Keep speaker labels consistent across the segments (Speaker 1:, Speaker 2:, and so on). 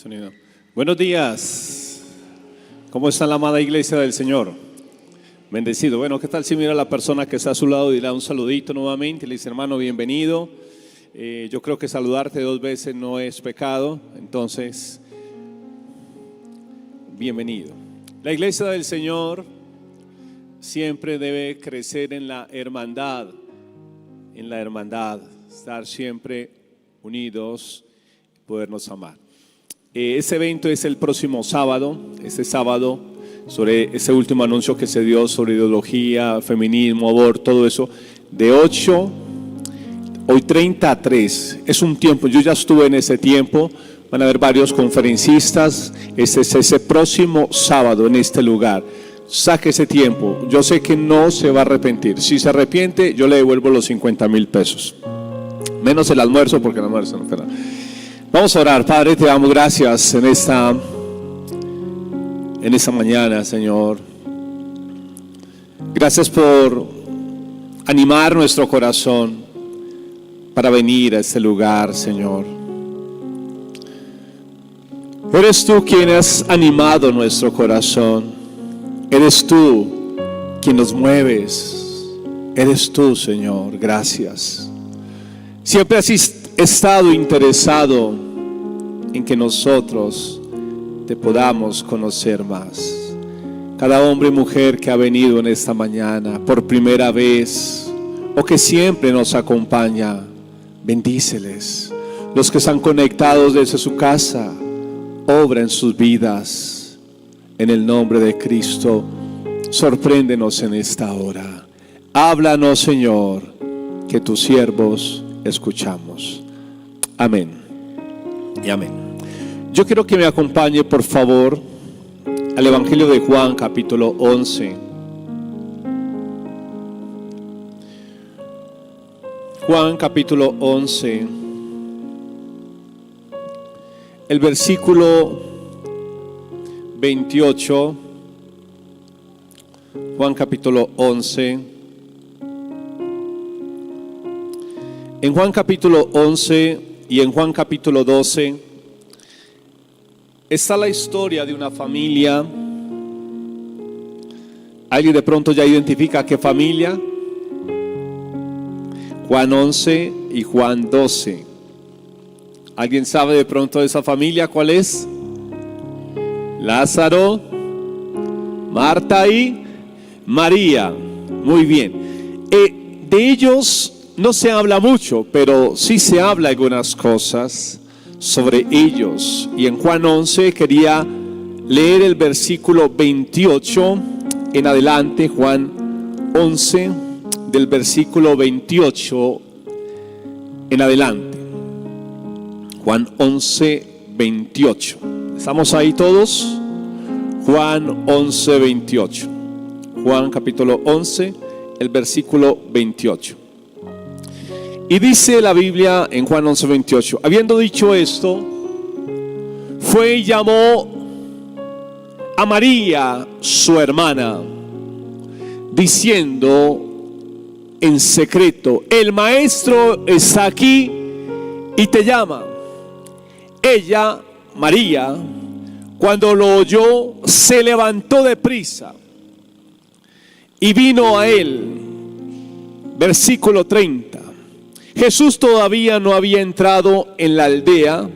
Speaker 1: Sonido. Buenos días. ¿Cómo está la amada iglesia del Señor? Bendecido. Bueno, ¿qué tal si mira a la persona que está a su lado y dirá un saludito nuevamente? Le dice, hermano, bienvenido. Yo creo que saludarte 2 veces no es pecado. Entonces, bienvenido. La iglesia del Señor siempre debe crecer en la hermandad. Estar siempre unidos, podernos amar. Ese evento es el próximo sábado, este sábado, sobre ese último anuncio que se dio sobre ideología, feminismo, aborto, todo eso, de 8, hoy 30 a 3, es un tiempo, yo ya estuve en ese tiempo, van a haber varios conferencistas, este es ese próximo sábado en este lugar, saque ese tiempo, yo sé que no se va a arrepentir, si se arrepiente yo le devuelvo los 50,000 pesos, menos el almuerzo porque el almuerzo no queda. Vamos a orar. Padre, te damos gracias en esta mañana, Señor. Gracias por animar nuestro corazón para venir a este lugar, Señor. Eres tú quien has animado nuestro corazón. Eres tú quien nos mueves. Eres tú, Señor. Gracias. Siempre has estado interesado en que nosotros te podamos conocer más. Cada hombre y mujer que ha venido en esta mañana por primera vez o que siempre nos acompaña, bendíceles. Los que están conectados desde su casa, obra en sus vidas. En el nombre de Cristo, sorpréndenos en esta hora. Háblanos, Señor, que tus siervos escuchamos. Amén y amén. Yo quiero que me acompañe, por favor, al Evangelio de Juan, capítulo 11. Juan, capítulo 11. El versículo 28. Juan, capítulo 11. En Juan capítulo 11 y en Juan capítulo 12 está la historia de una familia. ¿Alguien de pronto ya identifica qué familia? Juan 11 y Juan 12. ¿Alguien sabe de pronto de esa familia cuál es? Lázaro, Marta y María. Muy bien. De ellos no se habla mucho, pero sí se habla algunas cosas sobre ellos. Y en Juan 11 quería leer el versículo 28 en adelante. Juan 11 del versículo 28 en adelante. Juan 11, 28. ¿Estamos ahí todos? Juan 11, 28. Juan capítulo 11, el versículo 28. Y dice la Biblia en Juan 11, 28, habiendo dicho esto, fue y llamó a María, su hermana, diciendo en secreto, el maestro está aquí y te llama. Ella, María, cuando lo oyó, se levantó de prisa y vino a él. Versículo 30. Jesús todavía no había entrado en la aldea,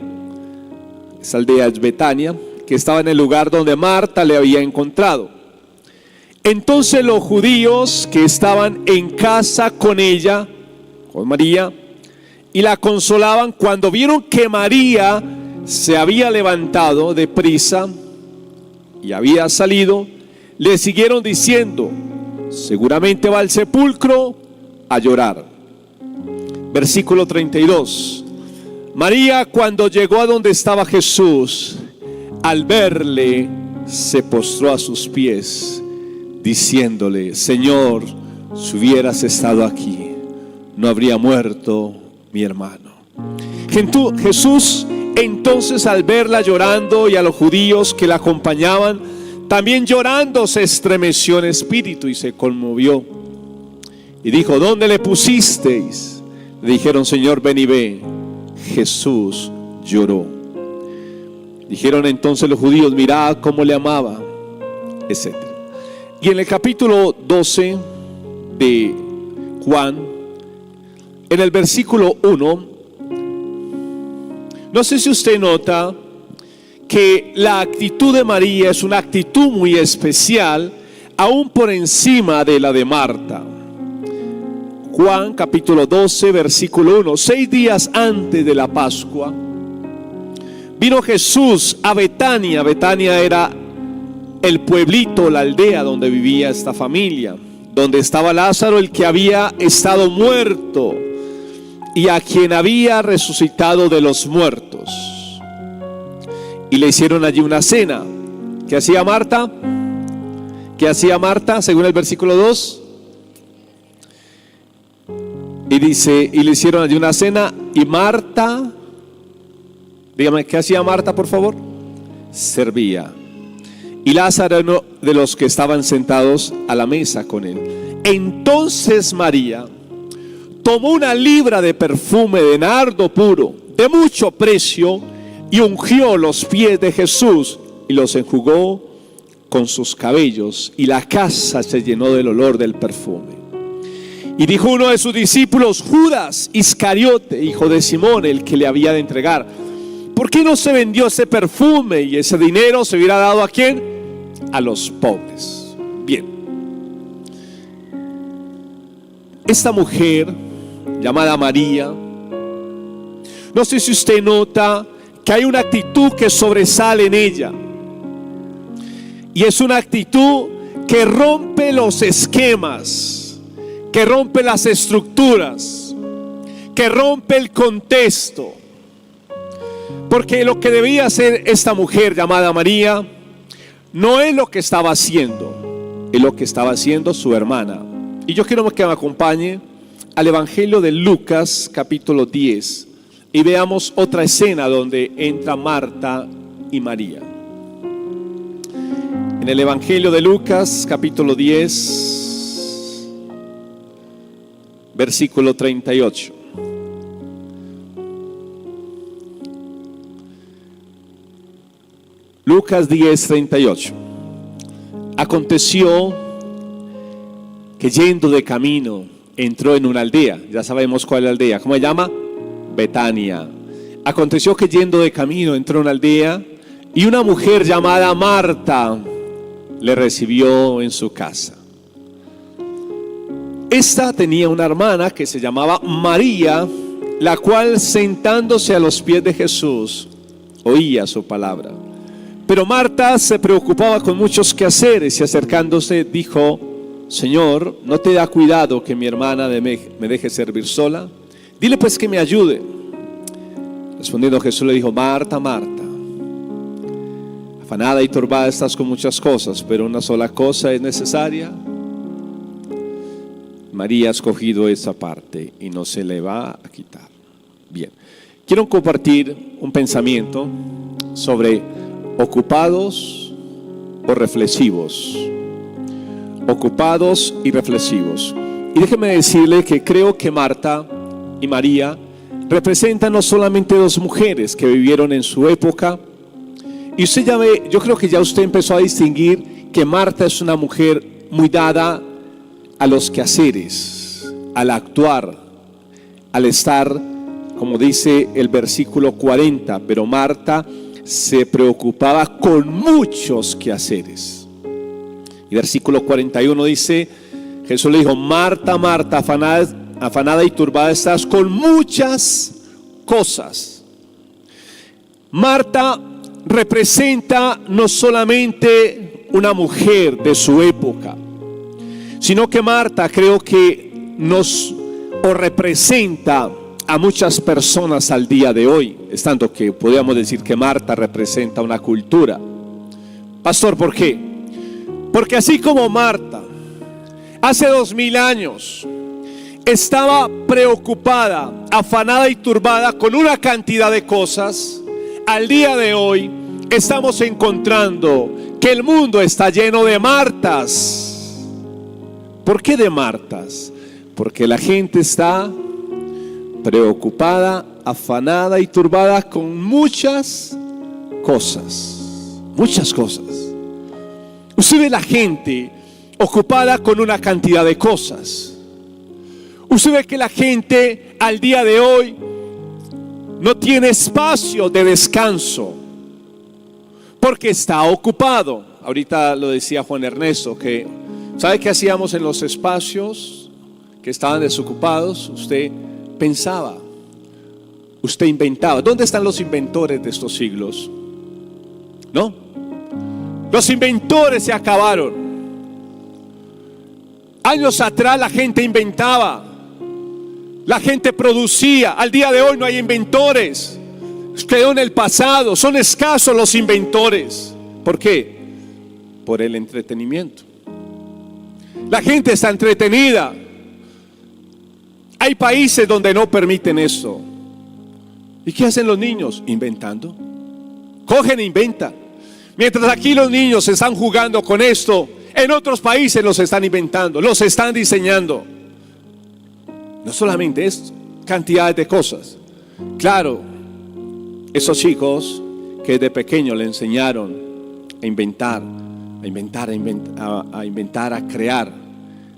Speaker 1: esa aldea es Betania, que estaba en el lugar donde Marta le había encontrado. Entonces los judíos que estaban en casa con ella, con María, y la consolaban, cuando vieron que María se había levantado de prisa y había salido, le siguieron diciendo, seguramente va al sepulcro a llorar. Versículo 32. María, cuando llegó a donde estaba Jesús, al verle, se postró a sus pies, diciéndole, Señor, si hubieras estado aquí, no habría muerto mi hermano. Jesús, entonces, al verla llorando y a los judíos que la acompañaban, también llorando, se estremeció en espíritu y se conmovió. Y dijo, ¿dónde le pusisteis? Le dijeron, Señor, ven y ve. Jesús lloró. Dijeron entonces los judíos: mirad cómo le amaba, etc. Y en el capítulo 12 de Juan, en el versículo 1, no sé si usted nota que la actitud de María es una actitud muy especial, aún por encima de la de Marta. Juan capítulo 12, versículo 1. 6 días antes de la Pascua, vino Jesús a Betania. Betania era el pueblito, la aldea donde vivía esta familia, donde estaba Lázaro, el que había estado muerto y a quien había resucitado de los muertos. Y le hicieron allí una cena. ¿Qué hacía Marta? ¿Qué hacía Marta según el versículo 2? Y dice, y le hicieron allí una cena, y Marta, dígame, ¿qué hacía Marta, por favor? Servía. Y Lázaro, uno de los que estaban sentados a la mesa con él. Entonces María tomó una libra de perfume de nardo puro, de mucho precio, y ungió los pies de Jesús y los enjugó con sus cabellos, y la casa se llenó del olor del perfume. Y dijo uno de sus discípulos, Judas Iscariote, hijo de Simón, el que le había de entregar: ¿por qué no se vendió ese perfume y ese dinero se hubiera dado a quién? A los pobres. Bien, esta mujer llamada María, no sé si usted nota que hay una actitud que sobresale en ella, y es una actitud que rompe los esquemas, que rompe las estructuras, que rompe el contexto. Porque lo que debía hacer esta mujer llamada María no es lo que estaba haciendo, es lo que estaba haciendo su hermana. Y yo quiero que me acompañe al Evangelio de Lucas capítulo 10 y veamos otra escena donde entra Marta y María. En el Evangelio de Lucas capítulo 10, versículo 38. Lucas 10, 38. Aconteció que yendo de camino entró en una aldea. Ya sabemos cuál es la aldea. ¿Cómo se llama? Betania. Aconteció que yendo de camino entró en una aldea, y una mujer llamada Marta le recibió en su casa. Esta tenía una hermana que se llamaba María, la cual sentándose a los pies de Jesús oía su palabra. Pero Marta se preocupaba con muchos quehaceres, y acercándose dijo: Señor, ¿no te da cuidado que mi hermana me deje servir sola? Dile pues que me ayude. Respondiendo Jesús le dijo: Marta, Marta, afanada y turbada estás con muchas cosas, pero una sola cosa es necesaria. María ha escogido esa parte y no se le va a quitar. Bien, quiero compartir un pensamiento sobre ocupados o reflexivos. Ocupados y reflexivos. Y déjeme decirle que creo que Marta y María representan no solamente dos mujeres que vivieron en su época. Y usted ya ve, yo creo que ya usted empezó a distinguir que Marta es una mujer muy dada a los quehaceres, al actuar, al estar, como dice el versículo 40, pero Marta se preocupaba con muchos quehaceres. Y versículo 41 dice, Jesús le dijo: Marta, Marta, afanada y turbada estás con muchas cosas. Marta representa no solamente una mujer de su época, sino que Marta creo que representa a muchas personas al día de hoy, es tanto que podríamos decir que Marta representa una cultura. Pastor, ¿por qué? Porque así como Marta hace 2000 años estaba preocupada, afanada y turbada con una cantidad de cosas, al día de hoy estamos encontrando que el mundo está lleno de Martas. ¿Por qué de Martas? Porque la gente está preocupada, afanada y turbada con muchas cosas, muchas cosas. Usted ve la gente ocupada con una cantidad de cosas. Usted ve que la gente al día de hoy no tiene espacio de descanso porque está ocupado. Ahorita lo decía Juan Ernesto, que ¿sabe qué hacíamos en los espacios que estaban desocupados? Usted pensaba, usted inventaba. ¿Dónde están los inventores de estos siglos? ¿No? Los inventores se acabaron. Años atrás la gente inventaba, la gente producía. Al día de hoy no hay inventores. Quedó en el pasado. Son escasos los inventores. ¿Por qué? Por el entretenimiento. La gente está entretenida. Hay países donde no permiten eso. ¿Y qué hacen los niños? Inventando. Cogen e inventan. Mientras aquí los niños están jugando con esto, en otros países los están inventando, los están diseñando. No solamente esto, cantidades de cosas. Claro, esos chicos que desde pequeños le enseñaron a inventar, a crear,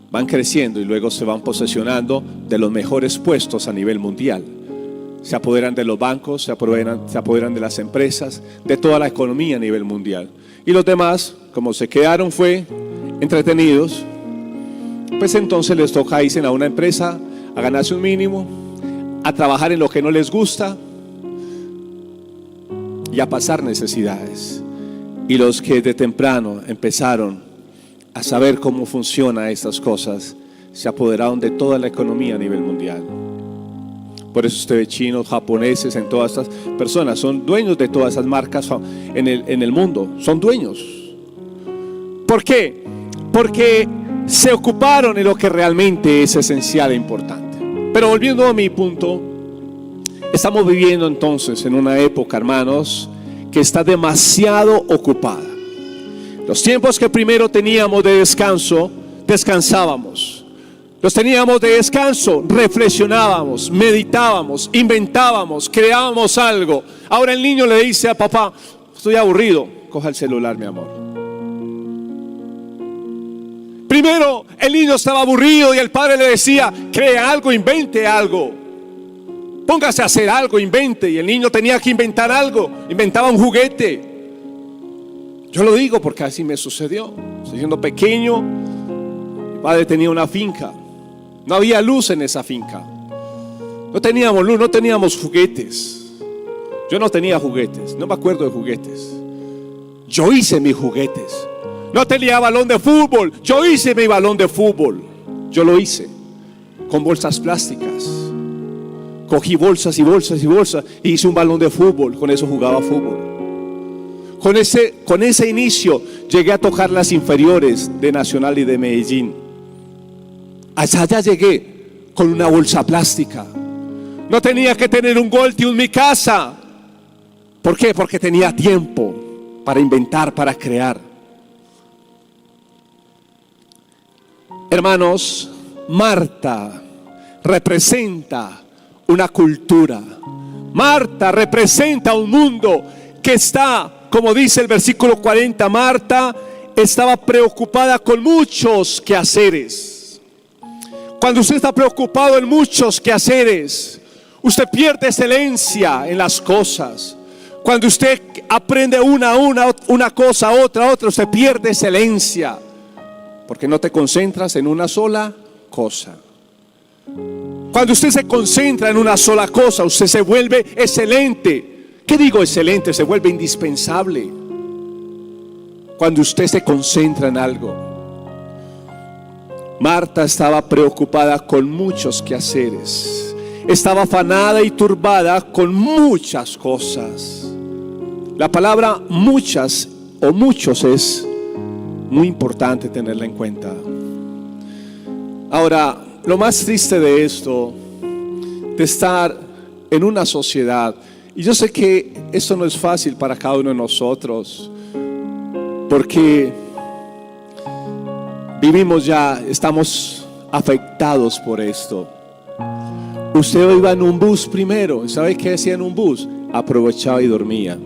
Speaker 1: van creciendo y luego se van posesionando de los mejores puestos a nivel mundial. Se apoderan de los bancos, se apoderan de las empresas, de toda la economía a nivel mundial. Y los demás, como se quedaron entretenidos, pues entonces les toca irse a una empresa a ganarse un mínimo, a trabajar en lo que no les gusta y a pasar necesidades. Y los que de temprano empezaron a saber cómo funcionan estas cosas, se apoderaron de toda la economía a nivel mundial. Por eso usted ve chinos, japoneses, en todas estas personas son dueños de todas esas marcas en el mundo, son dueños. ¿Por qué? Porque se ocuparon en lo que realmente es esencial e importante. Pero volviendo a mi punto, estamos viviendo entonces en una época, hermanos, que está demasiado ocupada. Los tiempos que primero teníamos de descanso, descansábamos. Los teníamos de descanso, reflexionábamos, meditábamos, inventábamos, creábamos algo. Ahora el niño le dice a papá: estoy aburrido, coja el celular, mi amor. Primero el niño estaba aburrido y el padre le decía: crea algo, invente algo, póngase a hacer algo, invente. Y el niño tenía que inventar algo, inventaba un juguete. Yo lo digo porque así me sucedió. Siendo pequeño, mi padre tenía una finca. No había luz en esa finca. No teníamos luz, no teníamos juguetes. Yo no tenía juguetes, no me acuerdo de juguetes. Yo hice mis juguetes. No tenía balón de fútbol, yo hice mi balón de fútbol. Yo lo hice con bolsas plásticas. Cogí bolsas y bolsas y bolsas y hice un balón de fútbol. Con eso jugaba fútbol. Con ese inicio llegué a tocar las inferiores de Nacional y de Medellín. Allá llegué con una bolsa plástica. No tenía que tener un Goltium en mi casa. ¿Por qué? Porque tenía tiempo para inventar, para crear. Hermanos, Marta representa una cultura. Marta representa un mundo que está, como dice el versículo 40, Marta estaba preocupada con muchos quehaceres. Cuando usted está preocupado en muchos quehaceres, usted pierde excelencia en las cosas. Cuando usted aprende una cosa, otra, usted pierde excelencia, porque no te concentras en una sola cosa. Cuando usted se concentra en una sola cosa, usted se vuelve excelente. ¿Qué digo excelente? Se vuelve indispensable. Cuando usted se concentra en algo. Marta estaba preocupada con muchos quehaceres. Estaba afanada y turbada con muchas cosas. La palabra muchas o muchos es muy importante tenerla en cuenta. Ahora, lo más triste de esto, de estar en una sociedad, y yo sé que esto no es fácil para cada uno de nosotros, porque estamos afectados por esto. Usted iba en un bus primero, ¿sabe qué hacía en un bus? Aprovechaba y dormía.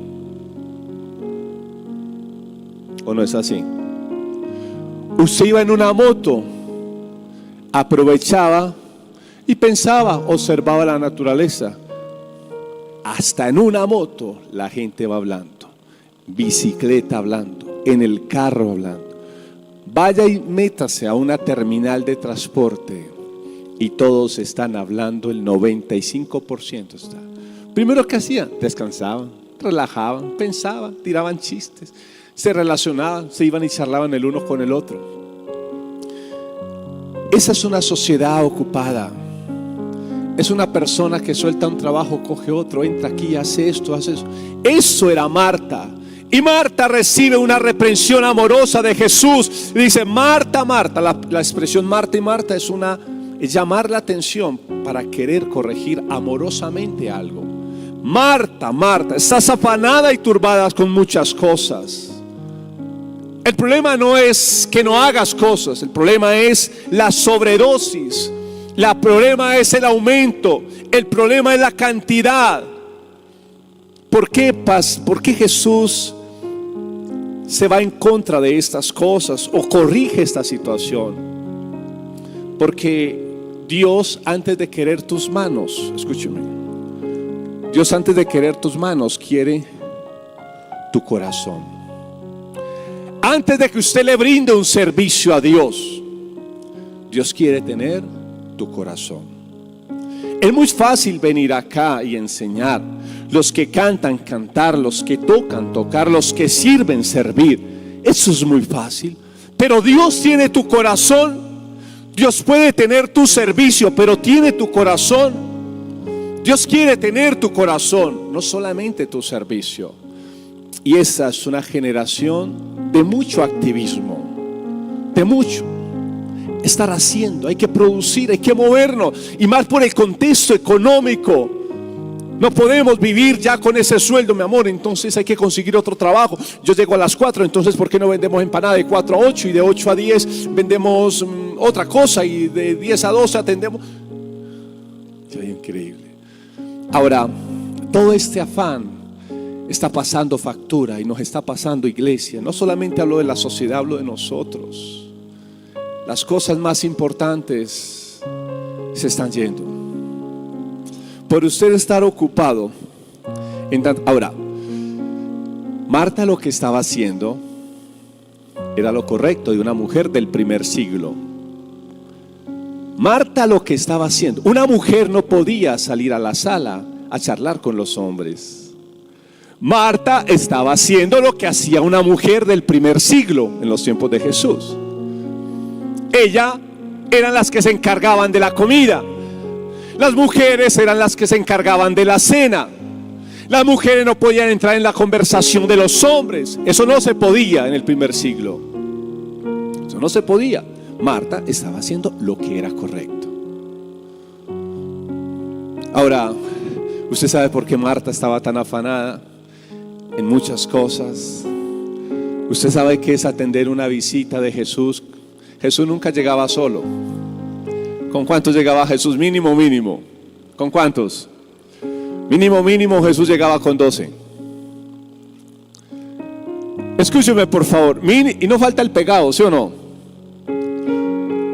Speaker 1: ¿O no es así? Usted iba en una moto, aprovechaba y pensaba, observaba la naturaleza. Hasta en una moto la gente va hablando, bicicleta hablando, en el carro hablando. Vaya y métase a una terminal de transporte y todos están hablando, el 95% está. Primero, ¿qué hacían? Descansaban, relajaban, pensaban, tiraban chistes, se relacionaban, se iban y charlaban el uno con el otro. Esa es una sociedad ocupada. Es una persona que suelta un trabajo, coge otro, entra aquí, hace esto, hace eso. Eso era Marta. Y Marta recibe una reprensión amorosa de Jesús. Y dice, Marta, Marta. La expresión Marta y Marta es llamar la atención para querer corregir amorosamente algo. Marta, Marta, estás afanada y turbada con muchas cosas. El problema no es que no hagas cosas, el problema es la sobredosis. El problema es el aumento, el problema es la cantidad. ¿Por qué Jesús se va en contra de estas cosas o corrige esta situación? Porque Dios, antes de querer tus manos, escúcheme, Dios antes de querer tus manos quiere tu corazón. Antes de que usted le brinde un servicio a Dios, Dios quiere tener tu corazón. Es muy fácil venir acá y enseñar. Los que cantan, cantar. Los que tocan, tocar. Los que sirven, servir. Eso es muy fácil. Pero Dios tiene tu corazón. Dios puede tener tu servicio, pero tiene tu corazón. Dios quiere tener tu corazón, no solamente tu servicio. Y esa es una generación de mucho activismo, de mucho estar haciendo. Hay que producir, hay que movernos, y más por el contexto económico. No podemos vivir ya con ese sueldo, mi amor, entonces hay que conseguir otro trabajo. Yo llego a las 4, entonces ¿por qué no vendemos empanada de 4 a 8 y de 8 a 10 vendemos otra cosa y de 10 a 12 atendemos? Es increíble. Ahora, todo este afán está pasando factura y nos está pasando, iglesia. No solamente hablo de la sociedad, hablo de nosotros. Las cosas más importantes se están yendo por usted estar ocupado en tanto. Ahora, Marta lo que estaba haciendo era lo correcto de una mujer del primer siglo. Marta lo que estaba haciendo, una mujer no podía salir a la sala a charlar con los hombres. Marta estaba haciendo lo que hacía una mujer del primer siglo en los tiempos de Jesús. Ellas eran las que se encargaban de la comida. Las mujeres eran las que se encargaban de la cena. Las mujeres no podían entrar en la conversación de los hombres. Eso no se podía en el primer siglo. Eso no se podía. Marta estaba haciendo lo que era correcto. Ahora, usted sabe por qué Marta estaba tan afanada en muchas cosas. Usted sabe qué es atender una visita de Jesús. Jesús nunca llegaba solo. ¿Con cuántos llegaba Jesús? Mínimo. ¿Con cuántos? Mínimo Jesús llegaba con 12. Escúcheme por favor. Y no falta el pegado, ¿sí o no?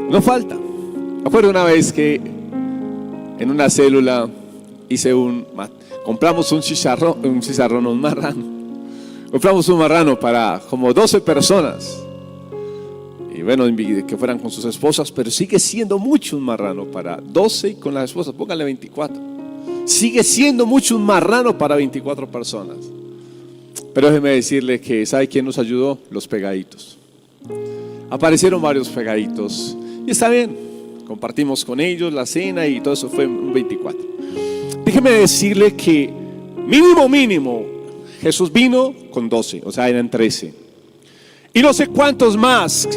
Speaker 1: No falta. Me acuerdo una vez que en una célula hice compramos un marrano. Compramos un marrano para como 12 personas. Y bueno, que fueran con sus esposas, pero sigue siendo mucho un marrano para 12 y con las esposas, pónganle 24. Sigue siendo mucho un marrano para 24 personas. Pero déjeme decirle que, ¿sabe quién nos ayudó? Los pegaditos. Aparecieron varios pegaditos. Y está bien, compartimos con ellos la cena y todo eso fue un 24. Déjeme decirle que mínimo, Jesús vino con 12, o sea, eran 13. Y no sé cuántos más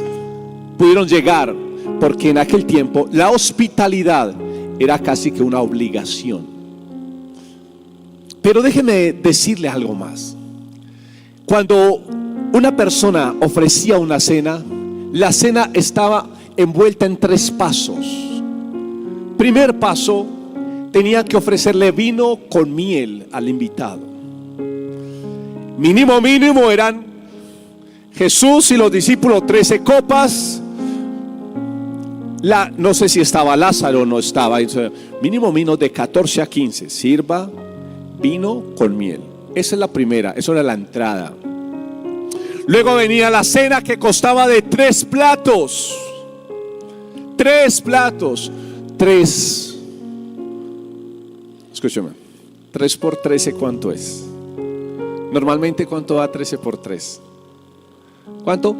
Speaker 1: pudieron llegar, porque en aquel tiempo la hospitalidad era casi que una obligación. Pero déjeme decirle algo más. Cuando una persona ofrecía una cena, la cena estaba envuelta en 3 pasos. Primer paso, tenía que ofrecerle vino con miel al invitado. Mínimo eran Jesús y los discípulos 13 copas. No sé si estaba Lázaro o no estaba. Mínimo vino de 14 a 15. Sirva vino con miel. Esa es la primera, eso era la entrada. Luego venía la cena, que costaba de 3 platos. 3 platos. 3. Escúchame. 3 por 13, ¿cuánto es? Normalmente, ¿cuánto da 13 por 3? ¿Cuánto?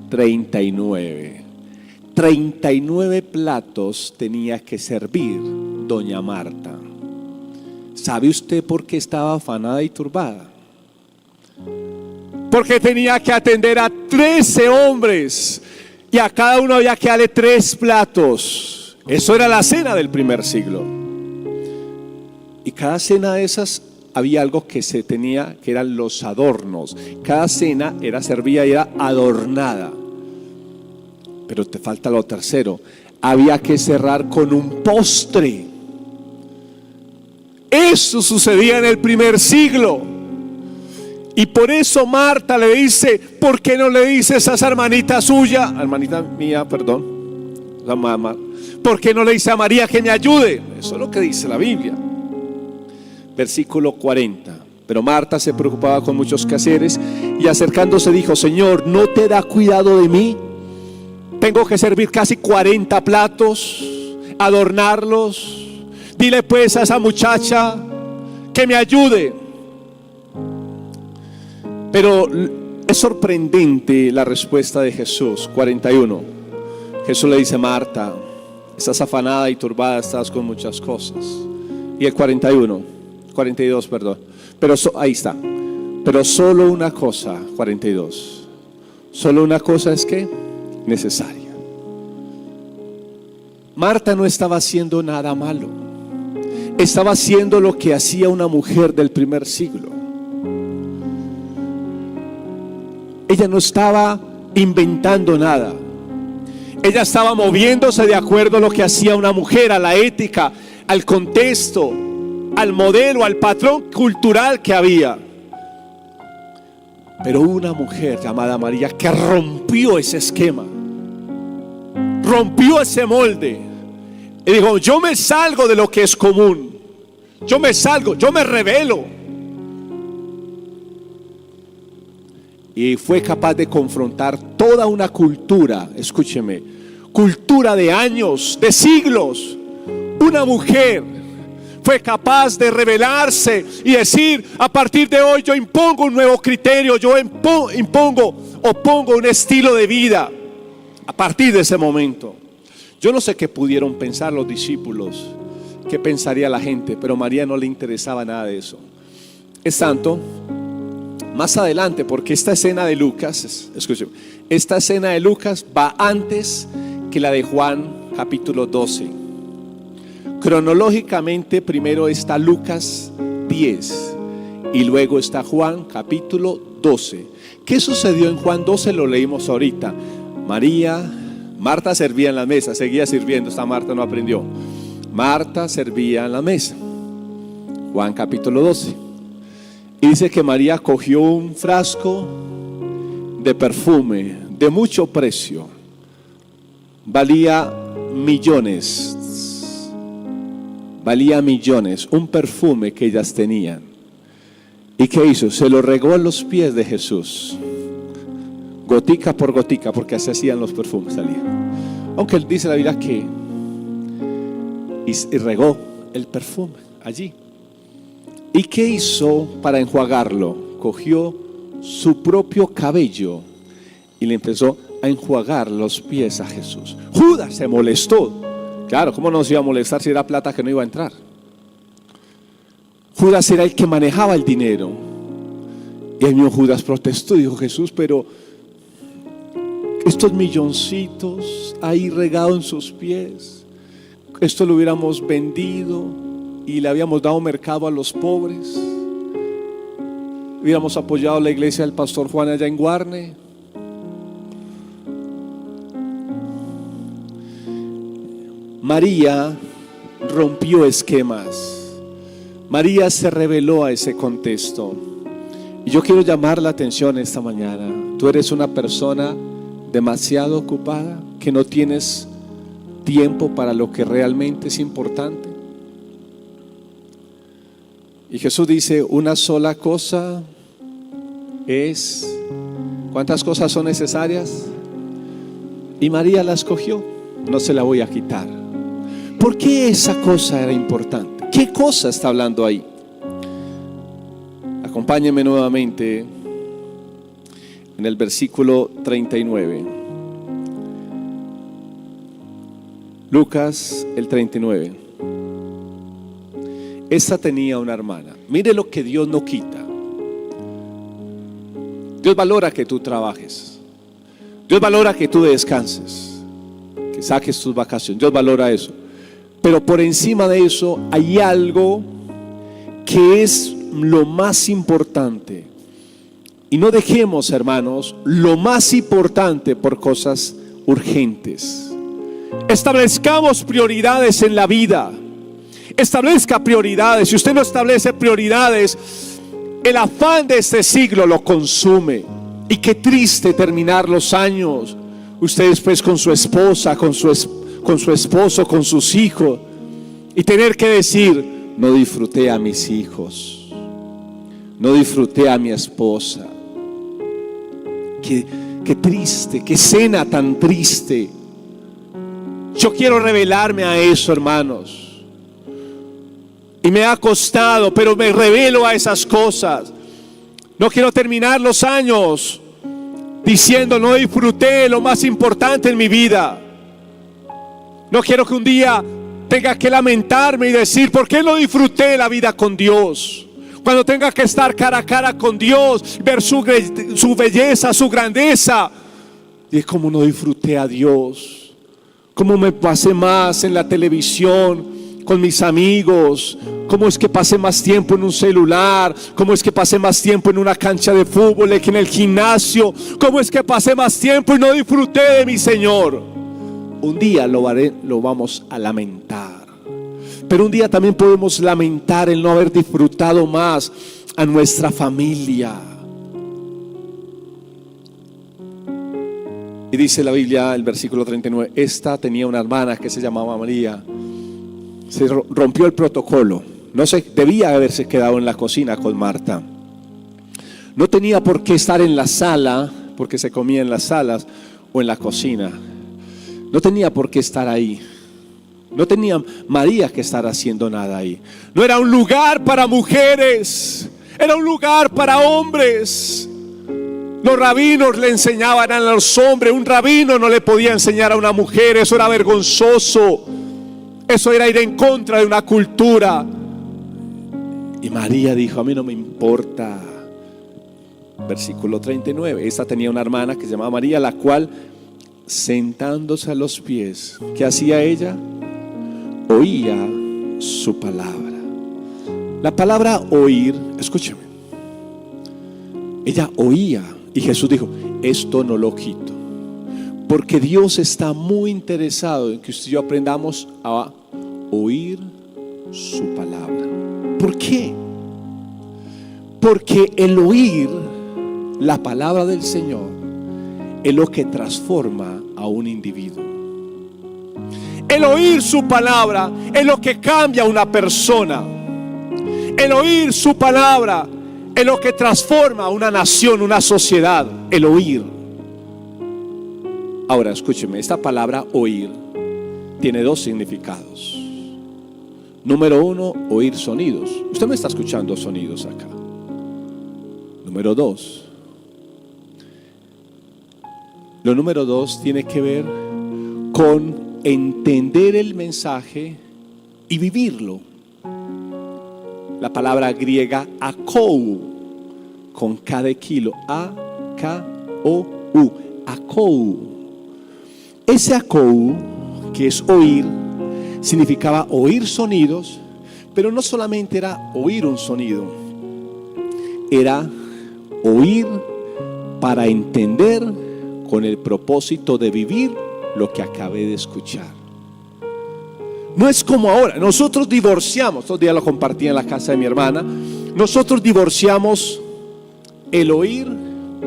Speaker 1: 39. 39 platos tenía que servir doña Marta. ¿Sabe usted por qué estaba afanada y turbada? Porque tenía que atender a 13 hombres y a cada uno había que darle 3 platos. Eso era la cena del primer siglo. Y cada cena de esas había algo que se tenía, que eran los adornos. Cada cena era servida y era adornada. Pero te falta lo tercero. Había que cerrar con un postre. Eso sucedía en el primer siglo. Y por eso Marta le dice: ¿por qué no le dices a esa hermanita suya, hermanita mía, perdón, la mamá, ¿por qué no le dice a María que me ayude? Eso es lo que dice la Biblia. Versículo 40. Pero Marta se preocupaba con muchos quehaceres y acercándose dijo: Señor, ¿no te da cuidado de mí? Tengo que servir casi 40 platos, adornarlos. Dile pues a esa muchacha que me ayude. Pero es sorprendente la respuesta de Jesús. 41. Jesús le dice: Marta, estás afanada y turbada, estás con muchas cosas. Y el 42, perdón. Pero ahí está. Pero solo una cosa, 42. Solo una cosa es que necesaria. Marta no estaba haciendo nada malo. Estaba haciendo lo que hacía una mujer del primer siglo. Ella no estaba inventando nada. Ella estaba moviéndose de acuerdo a lo que hacía una mujer, a la ética, al contexto, al modelo, al patrón cultural que había. Pero hubo una mujer llamada María que rompió ese esquema, rompió ese molde y dijo: yo me salgo de lo que es común, yo me salgo, yo me rebelo. Y fue capaz de confrontar toda una cultura, escúcheme, cultura de años, de siglos. Una mujer fue capaz de rebelarse y decir: a partir de hoy yo impongo un nuevo criterio, yo opongo un estilo de vida. A partir de ese momento, yo no sé qué pudieron pensar los discípulos, qué pensaría la gente, pero a María no le interesaba nada de eso. Es tanto, más adelante, porque esta escena de Lucas, escúcheme, esta escena de Lucas va antes que la de Juan capítulo 12. Cronológicamente primero está Lucas 10 y luego está Juan capítulo 12. ¿Qué sucedió en Juan 12? Lo leímos ahorita. Marta servía en la mesa, seguía sirviendo. Esta Marta no aprendió. Marta servía en la mesa. Juan capítulo 12. Y dice que María cogió un frasco de perfume de mucho precio. Valía millones. Un perfume que ellas tenían. ¿Y qué hizo? Se lo regó a los pies de Jesús. Gotica por gotica, porque así hacían los perfumes, salían. Aunque él dice la Biblia que y regó el perfume allí. ¿Y qué hizo para enjuagarlo? Cogió su propio cabello y le empezó a enjuagar los pies a Jesús. Judas se molestó. Claro, ¿cómo no se iba a molestar si era plata que no iba a entrar? Judas era el que manejaba el dinero. Y el mismo Judas protestó y dijo: Jesús, pero estos milloncitos ahí regados en sus pies, esto lo hubiéramos vendido y le habíamos dado mercado a los pobres, hubiéramos apoyado la iglesia del pastor Juan allá en Guarne. María rompió esquemas. María se rebeló a ese contexto. Y yo quiero llamar la atención esta mañana. Tú eres una persona demasiado ocupada, que no tienes tiempo para lo que realmente es importante. Y Jesús dice, una sola cosa es... ¿Cuántas cosas son necesarias? Y María la escogió, no se la voy a quitar. ¿Por qué esa cosa era importante? ¿Qué cosa está hablando ahí? Acompáñenme nuevamente en el versículo 39. Lucas, el 39. Esta tenía una hermana. Mire lo que Dios no quita. Dios valora que tú trabajes. Dios valora que tú descanses, que saques tus vacaciones. Dios valora eso. Pero por encima de eso hay algo que es lo más importante. Y no dejemos, hermanos, lo más importante por cosas urgentes. Establezcamos prioridades en la vida. Establezca prioridades. Si usted no establece prioridades, el afán de este siglo lo consume. Y qué triste terminar los años. Usted después con su esposa, con su esposo, con sus hijos, y tener que decir, no disfruté a mis hijos, no disfruté a mi esposa. Qué triste, qué escena tan triste. Yo quiero revelarme a eso, hermanos. Y me ha costado, pero me revelo a esas cosas. No quiero terminar los años diciendo no disfruté lo más importante en mi vida. No quiero que un día tenga que lamentarme y decir ¿por qué no disfruté la vida con Dios? Cuando tenga que estar cara a cara con Dios, ver su belleza, su grandeza, y es como no disfruté a Dios. Como me pasé más en la televisión con mis amigos, cómo es que pasé más tiempo en un celular, cómo es que pasé más tiempo en una cancha de fútbol que en el gimnasio, cómo es que pasé más tiempo y no disfruté de mi Señor. Un día lo vamos a lamentar, pero un día también podemos lamentar el no haber disfrutado más a nuestra familia. Y dice la Biblia, el versículo 39, esta tenía una hermana que se llamaba María. Se rompió el protocolo. No se debía haberse quedado en la cocina con Marta. No tenía por qué estar en la sala, porque se comía en las salas o en la cocina. No tenía por qué estar ahí. No tenía María que estar haciendo nada ahí. No era un lugar para mujeres, era un lugar para hombres. Los rabinos le enseñaban a los hombres. Un rabino no le podía enseñar a una mujer. Eso era vergonzoso. Eso era ir en contra de una cultura. Y María dijo, a mí no me importa. Versículo 39. Esta tenía una hermana que se llamaba María, la cual, sentándose a los pies, ¿qué hacía ella? Oía su palabra. La palabra oír, escúcheme. Ella oía. Y Jesús dijo, esto no lo quito. Porque Dios está muy interesado en que usted y yo aprendamos a oír su palabra. ¿Por qué? Porque el oír la palabra del Señor es lo que transforma a un individuo. El oír su palabra es lo que cambia a una persona. El oír su palabra es lo que transforma a una nación, una sociedad. El oír. Ahora escúcheme, esta palabra oír tiene dos significados. Número uno, oír sonidos. Usted me está escuchando sonidos acá. Número dos, lo número dos tiene que ver con entender el mensaje y vivirlo. La palabra griega akou, con K de kilo, A-K-O-U, akou. Ese akou, que es oír, significaba oír sonidos, pero no solamente era oír un sonido, era oír para entender con el propósito de vivir lo que acabé de escuchar. No es como ahora, nosotros divorciamos, otro día lo compartí en la casa de mi hermana, nosotros divorciamos el oír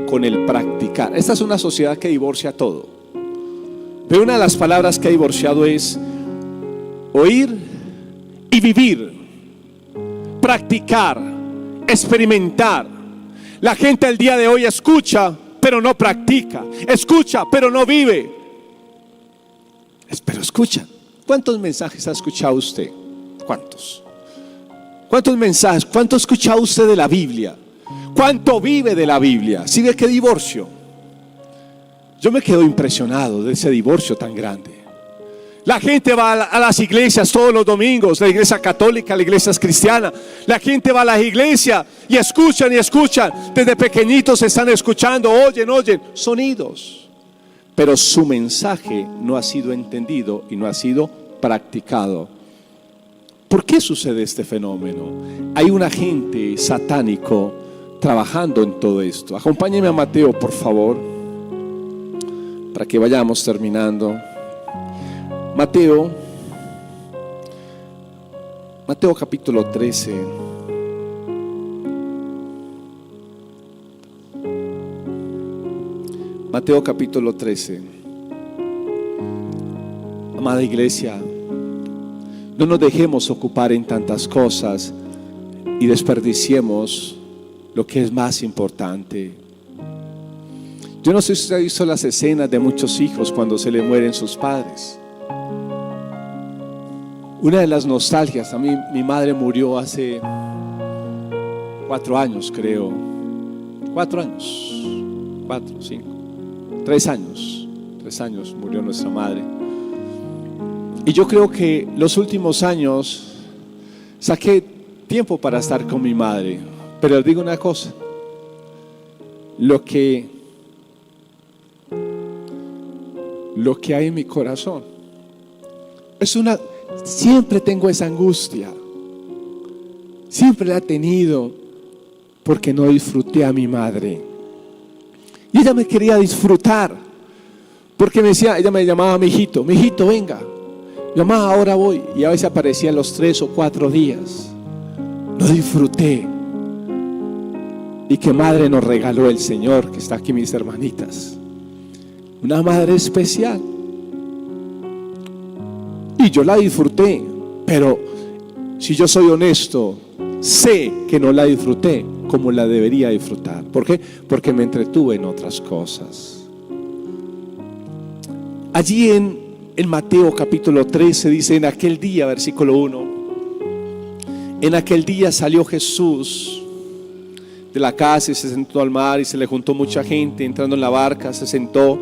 Speaker 1: con el practicar. Esta es una sociedad que divorcia todo. Pero una de las palabras que ha divorciado es oír y vivir, practicar, experimentar. La gente el día de hoy escucha, pero no practica. Escucha, pero no vive. Pero escucha. ¿Cuántos mensajes ha escuchado usted? ¿Cuántos? ¿Cuántos mensajes? ¿Cuánto ha escuchado usted de la Biblia? ¿Cuánto vive de la Biblia? ¿Sí ve qué divorcio? Yo me quedo impresionado de ese divorcio tan grande. La gente va a las iglesias todos los domingos, la iglesia católica, la iglesia cristiana. La gente va a las iglesias y escuchan y escuchan. Desde pequeñitos están escuchando, oyen sonidos. Pero su mensaje no ha sido entendido y no ha sido practicado. ¿Por qué sucede este fenómeno? Hay un agente satánico trabajando en todo esto. Acompáñeme a Mateo, por favor, para que vayamos terminando. Mateo capítulo 13. Mateo capítulo 13. Amada iglesia, no nos dejemos ocupar en tantas cosas y desperdiciemos lo que es más importante. Yo no sé si usted ha visto las escenas de muchos hijos cuando se le mueren sus padres. Una de las nostalgias, a mí mi madre murió hace 4 años, creo. 4 años, 4, 5, 3 años. 3 años murió nuestra madre. Y yo creo que los últimos años saqué tiempo para estar con mi madre. Pero les digo una cosa, lo que hay en mi corazón siempre tengo esa angustia, siempre la he tenido, porque no disfruté a mi madre. Y ella me quería disfrutar, porque ella me llamaba mijito, venga, mamá, ahora voy, y a veces aparecía los 3 o 4 días. No disfruté. Y qué madre nos regaló el Señor, que está aquí, mis hermanitas. Una madre especial. Y yo la disfruté, pero si yo soy honesto, sé que no la disfruté como la debería disfrutar. ¿Por qué? Porque me entretuve en otras cosas. Allí en Mateo capítulo 13 dice: en aquel día, versículo 1, en aquel día salió Jesús de la casa y se sentó al mar, y se le juntó mucha gente. Entrando en la barca, se sentó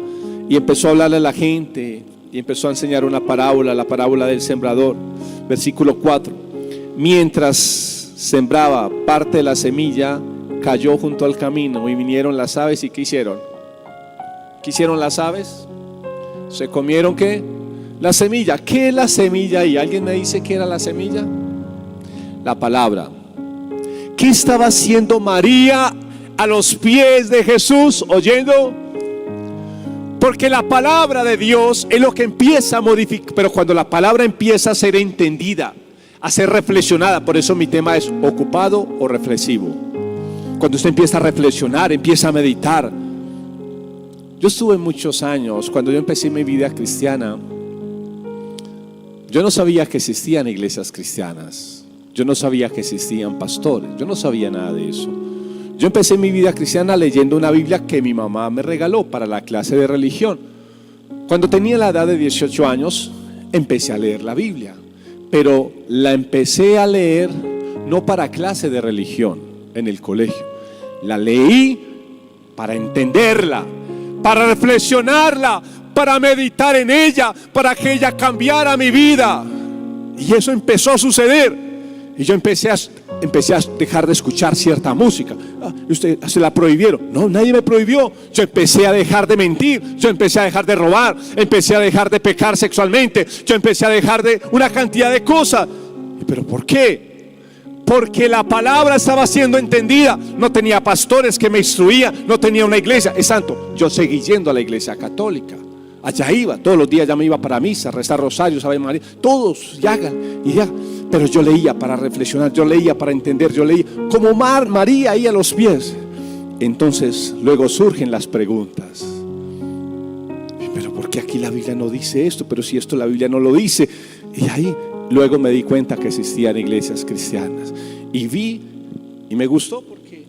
Speaker 1: y empezó a hablarle a la gente, y empezó a enseñar una parábola, la parábola del sembrador. Versículo 4: mientras sembraba, parte de la semilla cayó junto al camino, y vinieron las aves. ¿Y qué hicieron? ¿Qué hicieron las aves? ¿Se comieron qué? La semilla. ¿Qué es la semilla? ¿Y alguien me dice qué era la semilla? La palabra. ¿Qué estaba haciendo María a los pies de Jesús oyendo? Porque la palabra de Dios es lo que empieza a modificar. Pero cuando la palabra empieza a ser entendida, a ser reflexionada, por eso mi tema es ocupado o reflexivo. Cuando usted empieza a reflexionar, empieza a meditar. Yo estuve muchos años, cuando yo empecé mi vida cristiana, yo no sabía que existían iglesias cristianas. Yo no sabía que existían pastores. Yo no sabía nada de eso. Yo empecé mi vida cristiana leyendo una Biblia que mi mamá me regaló para la clase de religión. Cuando tenía la edad de 18 años, empecé a leer la Biblia. Pero la empecé a leer no para clase de religión en el colegio. La leí para entenderla, para reflexionarla, para meditar en ella, para que ella cambiara mi vida. Y eso empezó a suceder. Y yo empecé a dejar de escuchar cierta música. Usted se la prohibieron. No, nadie me prohibió. Yo empecé a dejar de mentir. Yo empecé a dejar de robar. Empecé a dejar de pecar sexualmente. Yo empecé a dejar de una cantidad de cosas. ¿Pero por qué? Porque la palabra estaba siendo entendida. No tenía pastores que me instruían. No tenía una iglesia. Es santo. Yo seguí yendo a la iglesia católica. Allá iba, todos los días ya me iba para misa, rezar rosarios, Ave María, todos ya hagan y ya. Pero yo leía para reflexionar, yo leía para entender, yo leía como María ahí a los pies. Entonces luego surgen las preguntas. Pero ¿por qué aquí la Biblia no dice esto? Pero si esto la Biblia no lo dice. Y ahí luego me di cuenta que existían iglesias cristianas. Y vi y me gustó porque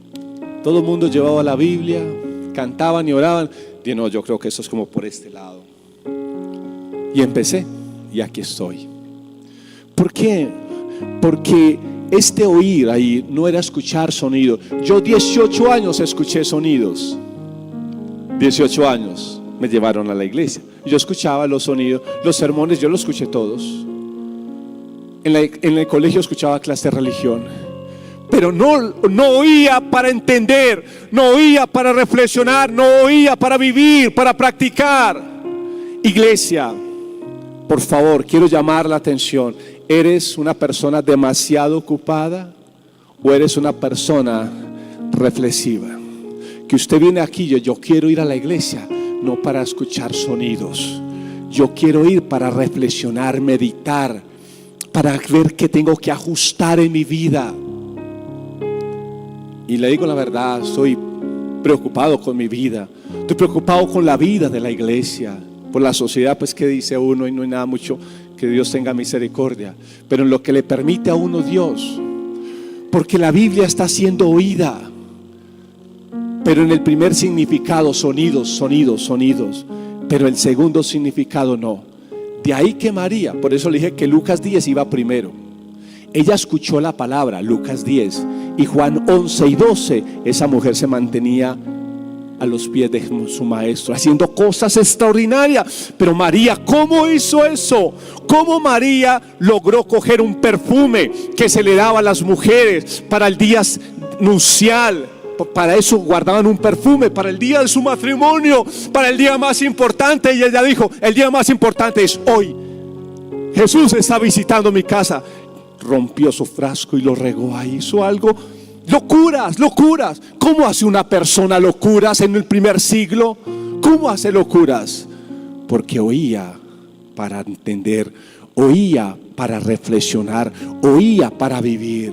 Speaker 1: todo el mundo llevaba la Biblia, cantaban y oraban. Y no, yo creo que eso es como por este lado. Y empecé y aquí estoy. ¿Por qué? Porque este oír ahí no era escuchar sonidos. Yo 18 años escuché sonidos. 18 años me llevaron a la iglesia. Yo escuchaba los sonidos, los sermones, yo los escuché todos. En el colegio escuchaba clase de religión. Pero no oía para entender, no oía para reflexionar, no oía para vivir, para practicar. Iglesia, por favor, quiero llamar la atención. ¿Eres una persona demasiado ocupada o eres una persona reflexiva? Que usted viene aquí, yo quiero ir a la iglesia, no para escuchar sonidos. Yo quiero ir para reflexionar, meditar, para ver qué tengo que ajustar en mi vida. Y le digo la verdad, estoy preocupado con mi vida. Estoy preocupado con la vida de la iglesia. Por la sociedad, pues, ¿qué dice uno? Y no hay nada mucho, que Dios tenga misericordia. Pero en lo que le permite a uno Dios. Porque la Biblia está siendo oída. Pero en el primer significado, sonidos. Pero el segundo significado no. De ahí que María, por eso le dije que Lucas 10 iba primero. Ella escuchó la palabra, Lucas 10, y Juan 11 y 12, esa mujer se mantenía a los pies de su maestro, haciendo cosas extraordinarias. Pero María, ¿cómo hizo eso? ¿Cómo María logró coger un perfume que se le daba a las mujeres para el día nupcial? Para eso guardaban un perfume, para el día de su matrimonio, para el día más importante. Y ella dijo, el día más importante es hoy. Jesús está visitando mi casa. Rompió su frasco y lo regó ahí. Hizo algo. Locuras. ¿Cómo hace una persona locuras en el primer siglo? ¿Cómo hace locuras? Porque oía para entender, oía para reflexionar, oía para vivir.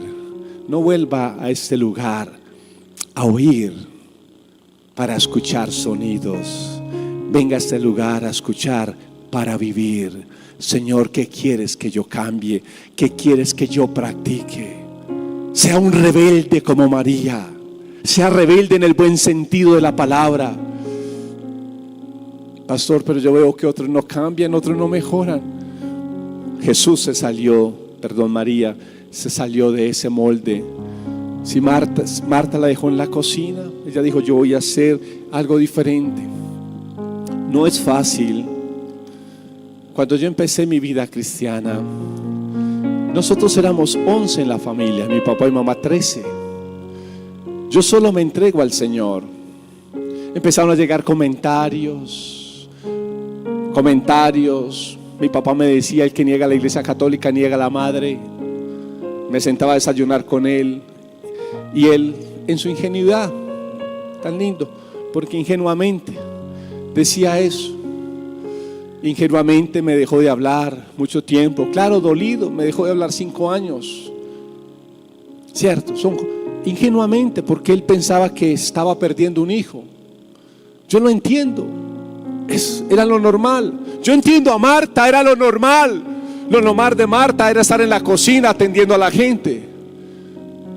Speaker 1: No vuelva a este lugar a oír para escuchar sonidos. Venga a este lugar a escuchar para vivir. Señor, ¿qué quieres que yo cambie? ¿Qué quieres que yo practique? Sea un rebelde como María. Sea rebelde en el buen sentido de la palabra. Pastor, pero yo veo que otros no cambian, otros no mejoran. María se salió de ese molde. Si Marta la dejó en la cocina, ella dijo, yo voy a hacer algo diferente. No es fácil. Cuando yo empecé mi vida cristiana, nosotros éramos 11 en la familia, mi papá y mamá 13. Yo solo me entrego al Señor. Empezaron a llegar comentarios. Mi papá me decía, el que niega la iglesia católica niega a la madre. Me sentaba a desayunar con él. Y él, en su ingenuidad, tan lindo, porque ingenuamente decía eso. Ingenuamente me dejó de hablar mucho tiempo. Claro, dolido, me dejó de hablar 5 años. Cierto, ingenuamente, porque él pensaba que estaba perdiendo un hijo. Yo lo entiendo. Era lo normal. Yo entiendo a Marta, era lo normal. Lo normal de Marta era estar en la cocina atendiendo a la gente.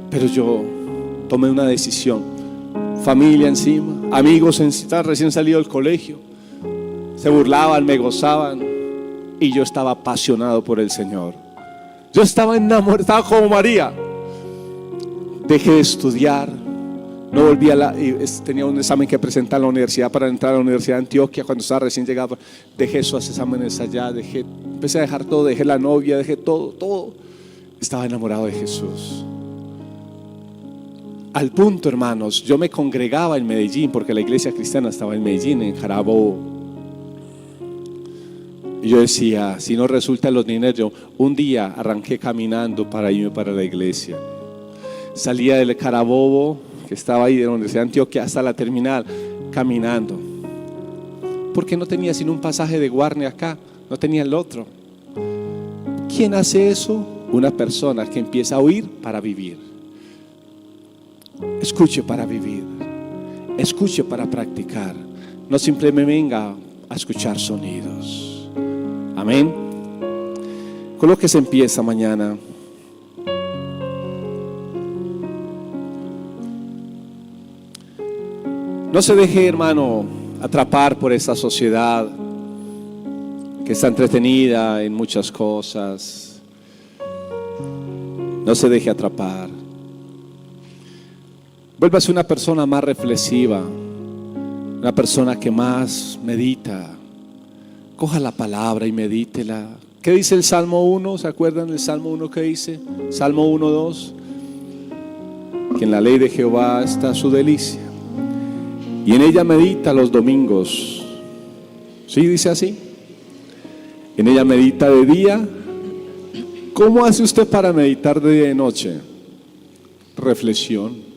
Speaker 1: Pero yo tomé una decisión. Familia encima, amigos encima, recién salido del colegio. Se burlaban, me gozaban. Y yo estaba apasionado por el Señor. Yo estaba enamorado, estaba como María. Dejé de estudiar. No volví tenía un examen que presentar en la universidad para entrar a la Universidad de Antioquia cuando estaba recién llegado. Dejé esos exámenes allá, empecé a dejar todo, dejé la novia, dejé todo. Estaba enamorado de Jesús. Al punto, hermanos, yo me congregaba en Medellín, porque la iglesia cristiana estaba en Medellín, en Jarabobo. Y yo decía, si no resulta los dineros, un día arranqué caminando para irme para la iglesia. Salía del Carabobo, que estaba ahí de la Universidad de Antioquia, hasta la terminal, caminando. Porque no tenía sino un pasaje de Guarne acá, no tenía el otro. ¿Quién hace eso? Una persona que empieza a oír para vivir. Escuche para vivir. escuche para practicar. No simplemente venga a escuchar sonidos. Amén. Con lo que se empieza mañana. No se deje, hermano, atrapar por esta sociedad que está entretenida en muchas cosas. No se deje atrapar. Vuélvase una persona más reflexiva, una persona que más medita. Coja la palabra y medítela. ¿Qué dice el Salmo 1? ¿Se acuerdan del Salmo 1 que dice? Salmo 1, 2. Que en la ley de Jehová está su delicia, y en ella medita los domingos. ¿Sí dice así? En ella medita de día. ¿Cómo hace usted para meditar de día y de noche? Reflexión.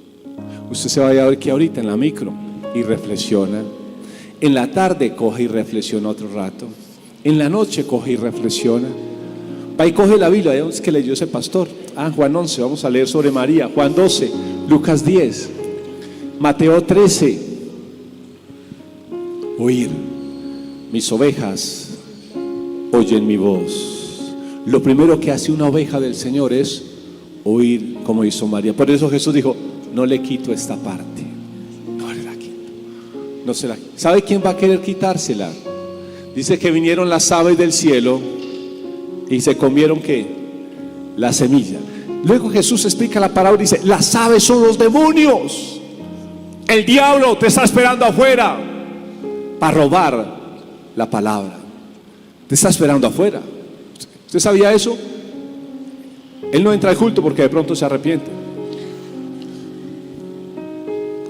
Speaker 1: Usted se va a ver que ahorita en la micro y reflexiona. En la tarde coge y reflexiona otro rato. En la noche coge y reflexiona. Va y coge la Biblia. Es que leyó ese pastor. Juan 11, vamos a leer sobre María. Juan 12, Lucas 10, Mateo 13. Oír, mis ovejas oyen mi voz. Lo primero que hace una oveja del Señor es oír, como hizo María. Por eso Jesús dijo: no le quito esta parte. No le la quito. No se la quito. ¿Sabe quién va a querer quitársela? Dice que vinieron las aves del cielo y se comieron ¿qué? La semilla. Luego Jesús explica la parábola y dice: las aves son los demonios. El diablo te está esperando afuera para robar la palabra. Te está esperando afuera. ¿Usted sabía eso? Él no entra al culto porque de pronto se arrepiente.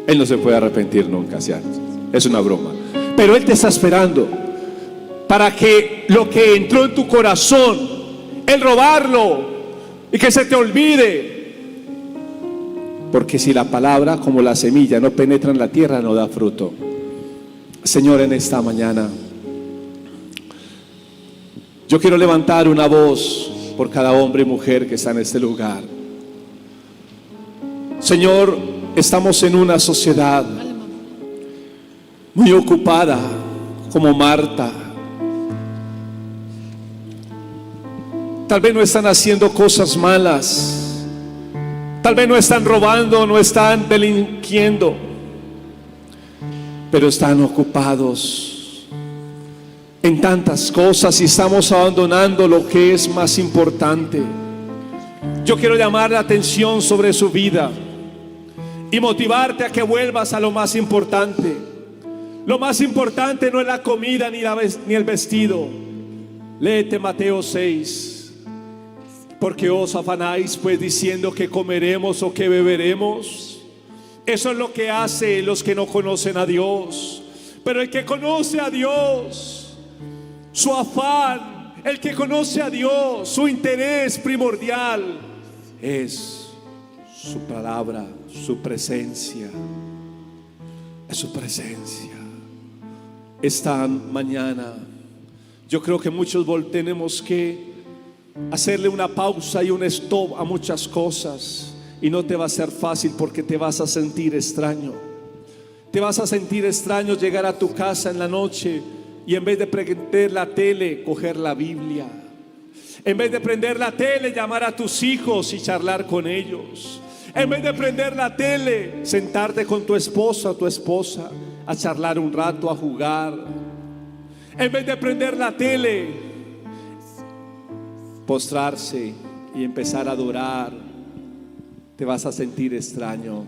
Speaker 1: Él no se puede arrepentir nunca, ¿cierto? Es una broma. Pero Él te está esperando para que lo que entró en tu corazón, el robarlo y que se te olvide. Porque si la palabra, como la semilla, no penetra en la tierra, no da fruto. Señor, en esta mañana yo quiero levantar una voz por cada hombre y mujer que está en este lugar. Señor, estamos en una sociedad muy ocupada, como Marta. Tal vez no están haciendo cosas malas, tal vez no están robando, no están delinquiendo, pero están ocupados en tantas cosas y estamos abandonando lo que es más importante. Yo quiero llamar la atención sobre su vida y motivarte a que vuelvas a lo más importante. Lo más importante no es la comida ni el vestido. Léete Mateo 6. Porque os afanáis pues diciendo que comeremos o que beberemos. Eso es lo que hacen los que no conocen a Dios. Pero el que conoce a Dios, su afán, el que conoce a Dios, su interés primordial es su palabra, su presencia. Es su presencia. Esta mañana yo creo que muchos tenemos que hacerle una pausa y un stop a muchas cosas. Y no te va a ser fácil porque te vas a sentir extraño. Te vas a sentir extraño llegar a tu casa en la noche y en vez de prender la tele, coger la Biblia. En vez de prender la tele, llamar a tus hijos y charlar con ellos. En vez de prender la tele, sentarte con tu esposa o tu esposa a charlar un rato, a jugar. En vez de prender la tele, postrarse y empezar a adorar. Te vas a sentir extraño.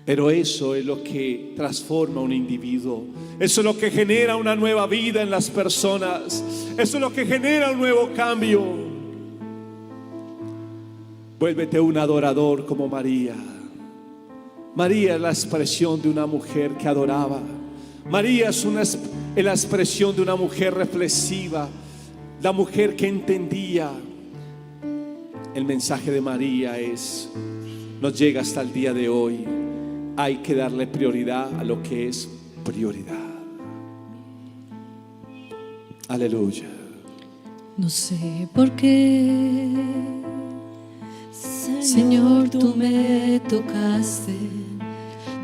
Speaker 1: Pero eso es lo que transforma a un individuo. Eso es lo que genera una nueva vida en las personas. Eso es lo que genera un nuevo cambio. Vuélvete un adorador como María. María es la expresión de una mujer que adoraba. María es la expresión de una mujer reflexiva. La mujer que entendía. El mensaje de María nos llega hasta el día de hoy. Hay que darle prioridad a lo que es prioridad. Aleluya.
Speaker 2: No sé por qué, Señor, tú me tocaste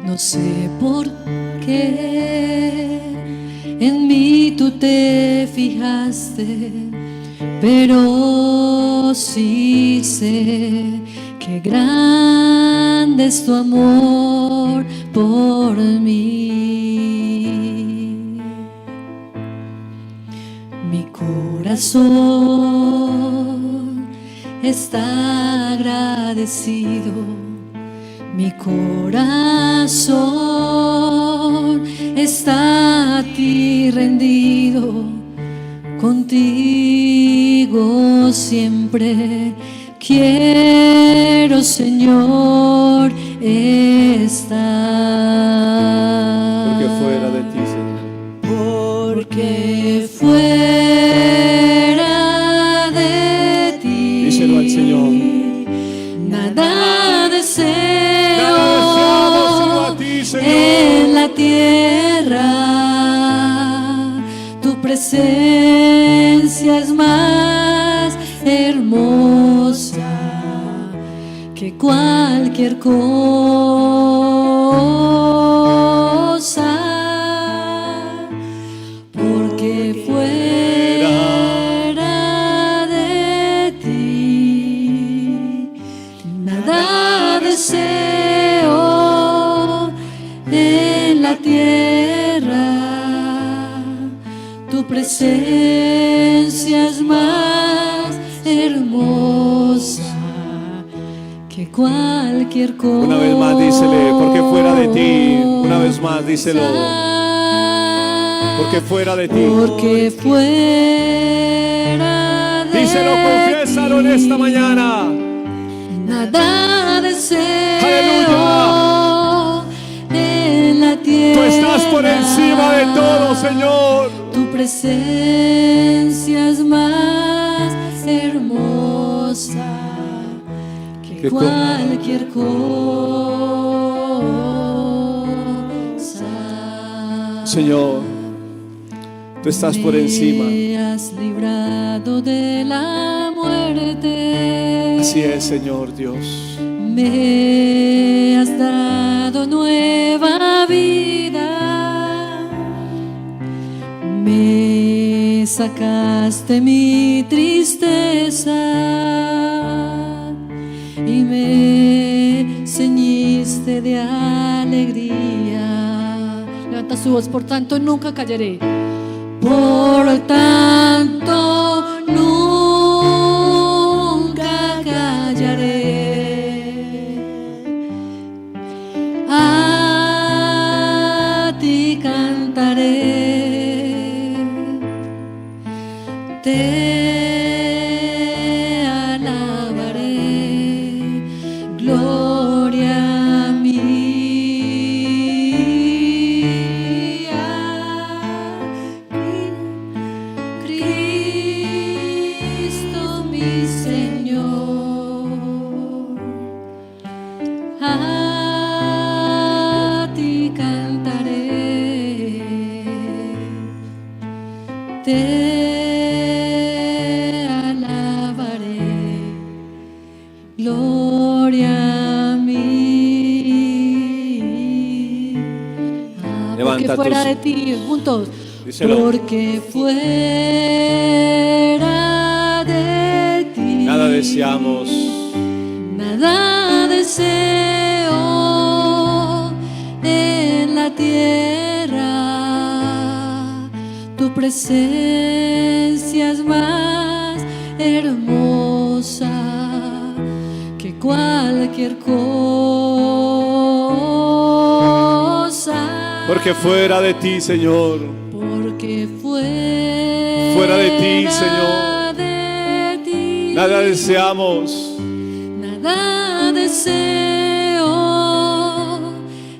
Speaker 2: No sé por qué en mí tú te fijaste, pero sí sé que grande es tu amor por mí. Mi corazón está agradecido, mi corazón está a ti rendido, contigo siempre quiero, Señor, estar.
Speaker 1: Porque fuera de ti, Señor.
Speaker 2: Porque fuera de ti,
Speaker 1: díselo al Señor.
Speaker 2: Nada deseo
Speaker 1: sino a ti, Señor.
Speaker 2: en la tierra. Tu presencia es más hermosa que cualquier cosa. Porque fuera de ti nada deseo en la tierra. Tu presencia es más hermosa que cualquier cosa.
Speaker 1: Una vez más dísele, porque fuera de ti. Una vez más díselo. Porque fuera de ti.
Speaker 2: Porque fuera de
Speaker 1: díselo, confiésalo en esta mañana.
Speaker 2: Nada deseo.
Speaker 1: Aleluya.
Speaker 2: En la tierra.
Speaker 1: Tú estás por encima de todo, Señor.
Speaker 2: Tu presencia es más hermosa que cualquier cosa.
Speaker 1: Señor, tú estás por encima.
Speaker 2: Me has librado de la muerte.
Speaker 1: Así es, Señor Dios.
Speaker 2: Me has dado nueva vida. Me sacaste mi tristeza y me ceñiste de alegría. Levanta su voz, por tanto nunca callaré. Por tanto nunca callaré. A ti cantaré. Te alabaré, gloria mía. Cristo mi Señor, a ti cantaré. Te gloria a mí. Porque fuera de ti, juntos. Díselo. Porque fuera de ti
Speaker 1: nada deseamos,
Speaker 2: nada deseo en la tierra. Tu presencia es más hermosa que cualquier cosa.
Speaker 1: porque fuera de ti, Señor.
Speaker 2: Porque fuera
Speaker 1: de ti, Señor.
Speaker 2: De ti,
Speaker 1: nada deseamos.
Speaker 2: Nada deseo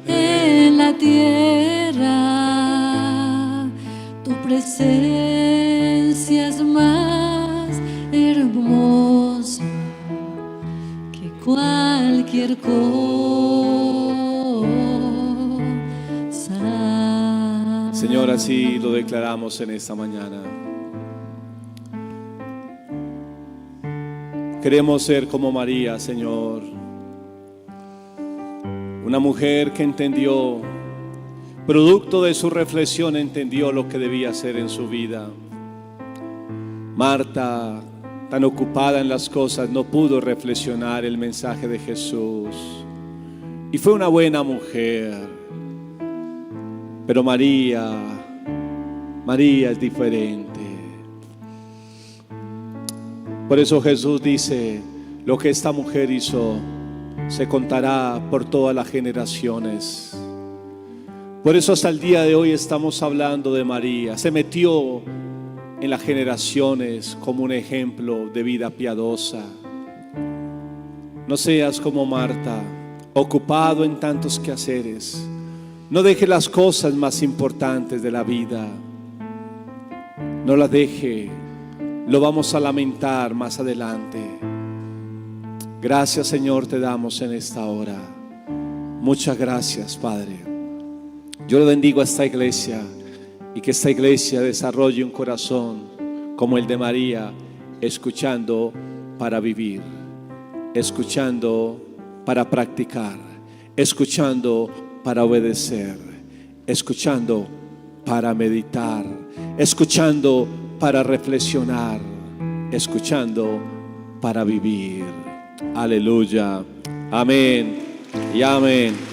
Speaker 2: en la tierra. Tu presencia es más hermosa que cualquier cosa.
Speaker 1: Señor, así lo declaramos en esta mañana. Queremos ser como María, Señor. Una mujer que entendió, producto de su reflexión, entendió lo que debía hacer en su vida. Marta, tan ocupada en las cosas, no pudo reflexionar el mensaje de Jesús. Y fue una buena mujer. Pero María es diferente. Por eso Jesús dice, lo que esta mujer hizo se contará por todas las generaciones. Por eso hasta el día de hoy estamos hablando de María. Se metió en las generaciones como un ejemplo de vida piadosa. No seas como Marta, ocupado en tantos quehaceres. No deje las cosas más importantes de la vida. No las deje. Lo vamos a lamentar más adelante. Gracias, Señor, te damos en esta hora. Muchas gracias, Padre. Yo le bendigo a esta iglesia y que esta iglesia desarrolle un corazón como el de María, escuchando para vivir, escuchando para practicar, escuchando para obedecer, escuchando para meditar, escuchando para reflexionar, escuchando para vivir. Aleluya. Amén y amén.